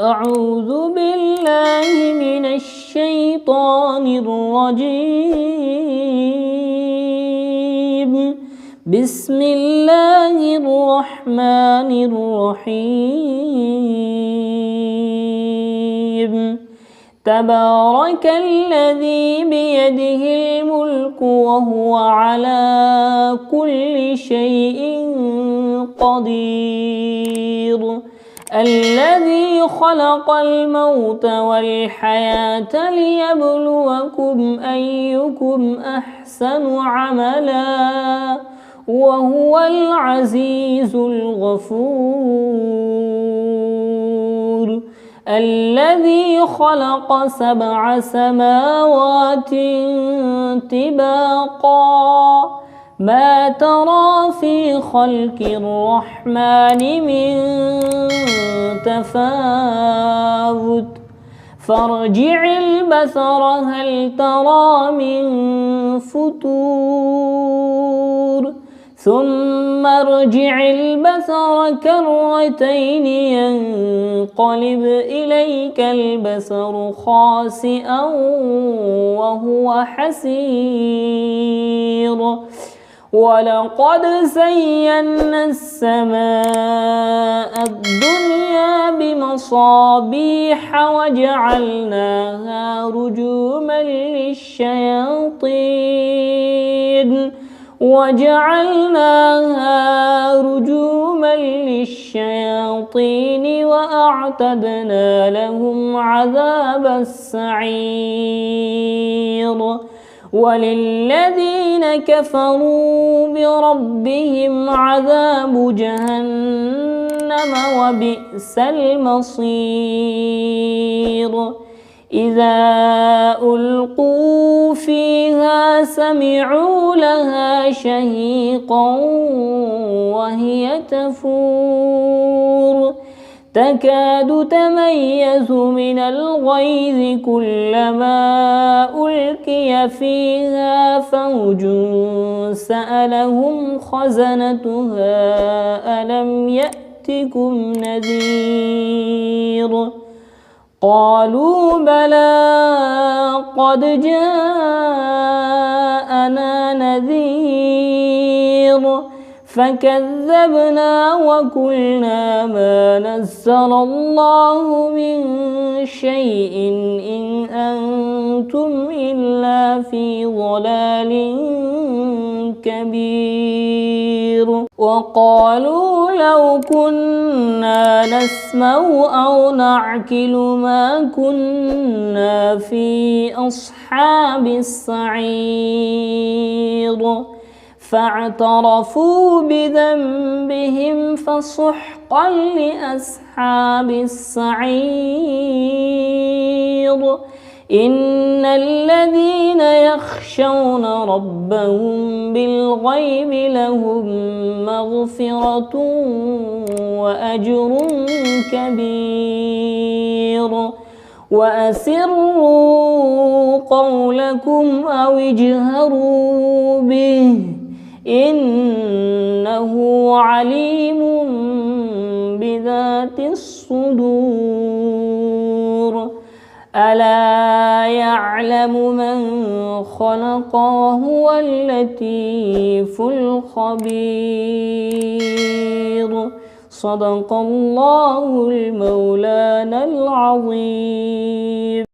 أعوذ بالله من الشيطان الرجيم. بسم الله الرحمن الرحيم. تبارك الذي بيده الملك وهو على كل شيء قدير. الذي خلق الموت والحياة ليبلوكم أيكم أحسن عملا وهو العزيز الغفور. الذي خلق 7 سماوات طباقا ما ترى في خلق الرحمن من تفاوت فارجع البصر هل ترى من فتور ثم ارجع البصر كرتين ينقلب إليك البصر خاسئا وهو حسير. ولقد زينا السماء الدنيا بمصابيح وجعلناها رجوما للشياطين وأعتدنا لهم عذاب السعير. وللذين كفروا بربهم عذاب جهنم وبئس المصير. إذا ألقوا فيها سمعوا لها شهيقا وهي تفور تكاد تميز من الغيظ كلما ألقي فيها فوج سألهم خزنتها ألم يأتكم نذير قالوا بلى قد جاءنا نذير فكذبنا وقلنا ما نزل الله من شيء إن أنتم إلا في ضلال كبير. وقالوا لو كنا نسمع أو نعقل ما كنا في أصحاب السعير فاعترفوا بذنبهم فسحقا لأصحاب السعير. إن الذين يخشون ربهم بالغيب لهم مغفرة وأجر كبير. وأسروا قولكم أو اجهروا به إنه عليم بذات الصدور. ألا يعلم من خلق وهو اللطيف الخبير. صدق الله المولانا العظيم.